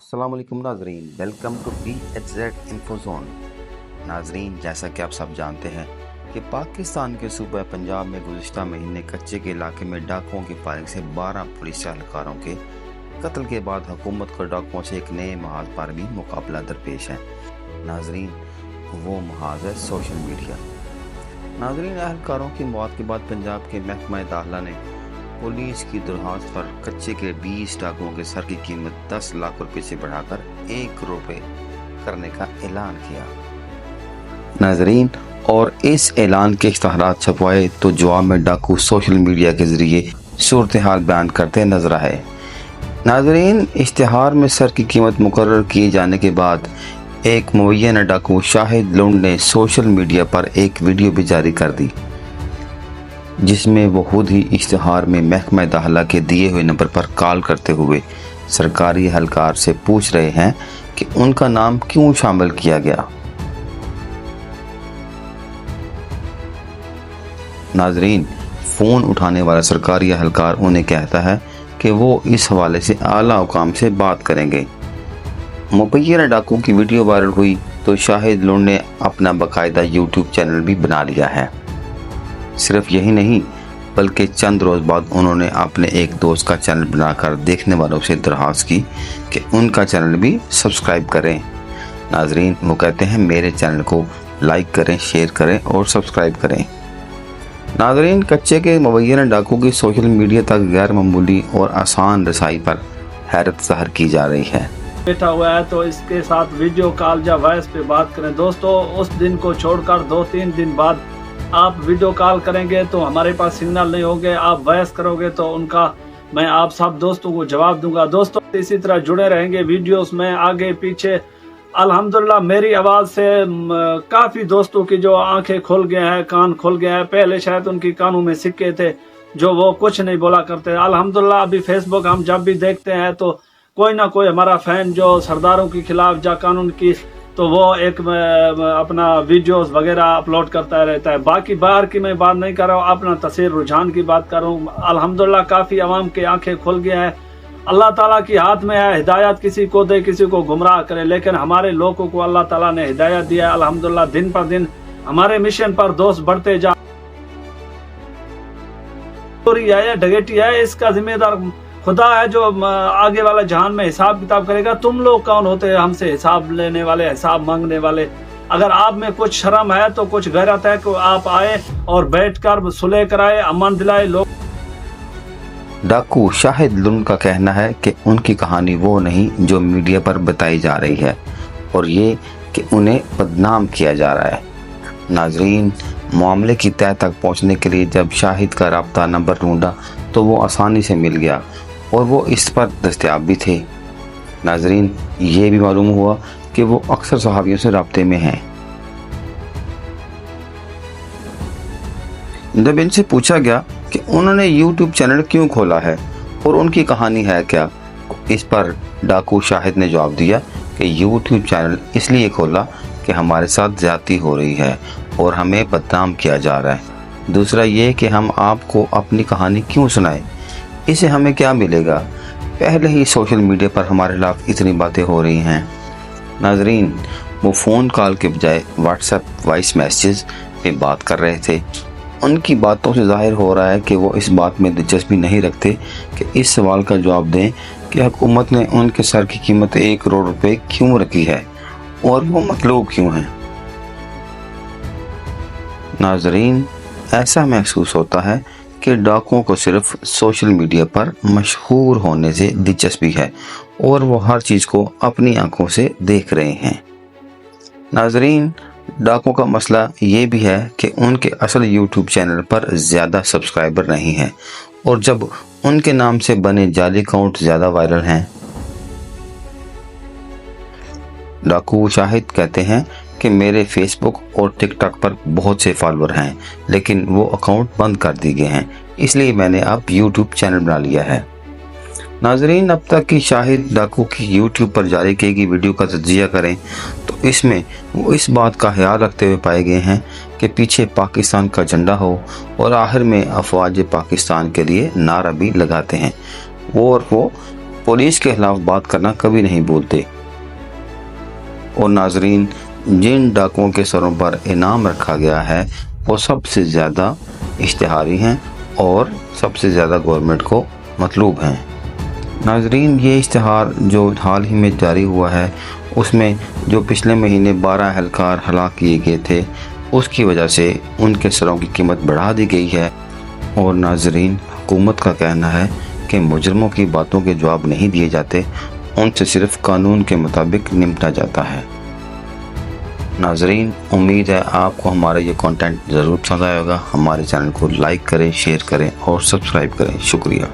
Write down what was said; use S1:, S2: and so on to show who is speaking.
S1: अस्सलाम वालेकुम नाजरीन, welcome to PHZ info zone. नाजरीन, जैसा कि आप सब जानते हैं कि पाकिस्तान के सूबे पंजाब में गुज़िश्ता महीने कच्चे के इलाके में डाकुओं की फायरिंग से 12 पुलिस एहलकारों के कत्ल के बाद हुकूमत को डाकुओं से एक नए महाज पर भी मुकाबला दरपेश है। नाजरीन, वो महाज है सोशल मीडिया। नाजरीन, एहलकारों की मौत के बाद पंजाब के महकमा दाखिला ने पुलिस की दरख्वास्त पर कच्चे के 20 डाकुओं के सर की कीमत 10 लाख रुपए से बढ़ाकर 1 करोड़ रुपए करने का ऐलान किया। नाजरीन, और इस ऐलान के इश्तहारात छपवाए तो जवाब में डाकू सोशल मीडिया के जरिए सूरत हाल बयान करते नजर आए। नाजरीन, इश्तिहार में सर की कीमत मुकर्रर किए जाने के बाद एक मुबैना डाकू शाहिद लुंड ने सोशल मीडिया पर एक वीडियो भी जारी कर दी, जिसमें वो खुद ही इश्तिहार में महकमा दाखिला के दिए हुए नंबर पर कॉल करते हुए सरकारी एहलकार से पूछ रहे हैं कि उनका नाम क्यों शामिल किया गया। नाजरीन, फ़ोन उठाने वाला सरकारी एहलकार उन्हें कहता है कि वो इस हवाले से आला हुकाम से बात करेंगे। मुबैना डाकू की वीडियो वायरल हुई तो शाहिद लुंड ने अपना बाकायदा यूट्यूब चैनल भी बना लिया है। सिर्फ यही नहीं, बल्कि चंद रोज़ बाद उन्होंने अपने एक दोस्त का चैनल बनाकर देखने वालों से दरख्वास्त की कि उनका चैनल भी सब्सक्राइब करें। नाजरीन, वो कहते हैं मेरे चैनल को लाइक करें, शेयर करें और सब्सक्राइब करें। नाजरीन, कच्चे के मुबैना डाकू की सोशल मीडिया तक गैर मामूली और आसान रसाई पर हैरत ज़ाहिर की जा रही है।
S2: बैठा हुआ है तो इसके साथ वीडियो कॉल या वॉइस पे बात करें। दोस्तों, उस दिन को छोड़कर 2-3 दिन बाद आप वीडियो कॉल करेंगे तो हमारे पास सिग्नल नहीं होंगे, आप वॉइस करोगे तो उनका मैं आप सब दोस्तों को जवाब दूंगा। दोस्तों, इसी तरह जुड़े रहेंगे वीडियोस में आगे पीछे। अल्हम्दुलिल्लाह मेरी आवाज़ से काफ़ी दोस्तों की जो आंखें खुल गए हैं, कान खुल गए हैं। पहले शायद उनकी कानों में सिक्के थे जो वो कुछ नहीं बोला करते। अल्हम्दुलिल्लाह अभी फेसबुक हम जब भी देखते हैं तो कोई ना कोई हमारा फैन जो सरदारों के खिलाफ या कानून की तो वो एक अपना वीडियोस वगैरह अपलोड करता रहता है। बाकी बाहर की मैं बात नहीं कर रहा हूँ, अपना तस्वीर रुझान की बात कर रहा हूँ। अल्हम्दुलिल्लाह काफ़ी आवाम की आंखें खुल गया है। अल्लाह ताला की हाथ में है, हिदायत किसी को दे किसी को गुमराह करे, लेकिन हमारे लोगों को अल्लाह ताला ने हिदायत दिया है। अल्हम्दुलिल्लाह दिन पर दिन हमारे मिशन पर दोस्त बढ़ते जा है, डगेटी है, इसका जिम्मेदार खुदा है जो आगे वाला जहान में हिसाब किताब करेगा। तुम लोग कौन होते हैं हमसे हिसाब लेने वाले, हिसाब मांगने वाले? अगर आप में कुछ शर्म है तो कुछ गैरत है कि आप आए और बैठकर सुलह कराए, अमन दिलाए लोग।
S1: डाकू शाहिद लुंड का कहना है कि उनकी कहानी वो नहीं जो मीडिया पर बताई जा रही है और ये कि उन्हें बदनाम किया जा रहा है। नाजरीन, मामले की तह तक पहुंचने के लिए जब शाहिद का राब्ता नंबर ढूंढा तो वो आसानी से मिल गया और वो इस पर दस्तयाब भी थे। नाजरीन, ये भी मालूम हुआ कि वो अक्सर सहाबियों से राब्ते में हैं। जब इनसे पूछा गया कि उन्होंने यूट्यूब चैनल क्यों खोला है और उनकी कहानी है क्या, इस पर डाकू शाहिद ने जवाब दिया कि यूट्यूब चैनल इसलिए खोला कि हमारे साथ ज्यादती हो रही है और हमें बदनाम किया जा रहा है। दूसरा ये कि हम आपको अपनी कहानी क्यों सुनाएं, इससे हमें क्या मिलेगा? पहले ही सोशल मीडिया पर हमारे खिलाफ इतनी बातें हो रही हैं। नाजरीन, वो फ़ोन कॉल के बजाय व्हाट्सएप वॉइस मैसेज पे बात कर रहे थे। उनकी बातों से जाहिर हो रहा है कि वो इस बात में दिलचस्पी नहीं रखते कि इस सवाल का जवाब दें कि हुकूमत ने उनके सर की कीमत 1 करोड़ रुपए क्यों रखी है और वो मतलूब क्यों हैं। नाजरीन, ऐसा महसूस होता है कि डाकुओं को सिर्फ सोशल मीडिया पर मशहूर होने से दिलचस्पी है और वो हर चीज़ को अपनी आंखों से देख रहे हैं। नाजरीन, डाकुओं का मसला ये भी है कि उनके असल यूट्यूब चैनल पर ज़्यादा सब्सक्राइबर नहीं हैं और जब उनके नाम से बने जाली अकाउंट ज़्यादा वायरल हैं। डाकू शाहिद कहते हैं कि मेरे फेसबुक और टिकटॉक पर बहुत से फॉलोअर हैं, लेकिन वो अकाउंट बंद कर दिए गए हैं, इसलिए मैंने अब यूट्यूब चैनल बना लिया है। नाजरीन, अब तक की शाहिद डाकू की यूट्यूब पर जारी की गई वीडियो का तज्जिया करें तो इसमें वो इस बात का ख्याल रखते हुए पाए गए हैं कि पीछे पाकिस्तान का झंडा हो और आखिर में अफवाज पाकिस्तान के लिए नारा भी लगाते हैं। वो पुलिस के खिलाफ बात करना कभी नहीं भूलते। और नाजरीन, जिन डाकुओं के सरों पर इनाम रखा गया है वो सबसे ज़्यादा इश्तिहारी हैं और सबसे ज़्यादा गवर्नमेंट को मतलूब हैं। नाजरीन, ये इश्तिहार जो हाल ही में जारी हुआ है उसमें जो पिछले महीने 12 एहलकार हलाक किए गए थे उसकी वजह से उनके सरों की कीमत बढ़ा दी गई है। और नाजरीन, हुकूमत का कहना है कि मुजरमों की बातों के जवाब नहीं दिए जाते, उनसे सिर्फ कानून के मुताबिक निपटा जाता है। नाजरीन, उम्मीद है आपको हमारा ये कंटेंट ज़रूर पसंद आएगा। हमारे चैनल को लाइक करें, शेयर करें और सब्सक्राइब करें। शुक्रिया।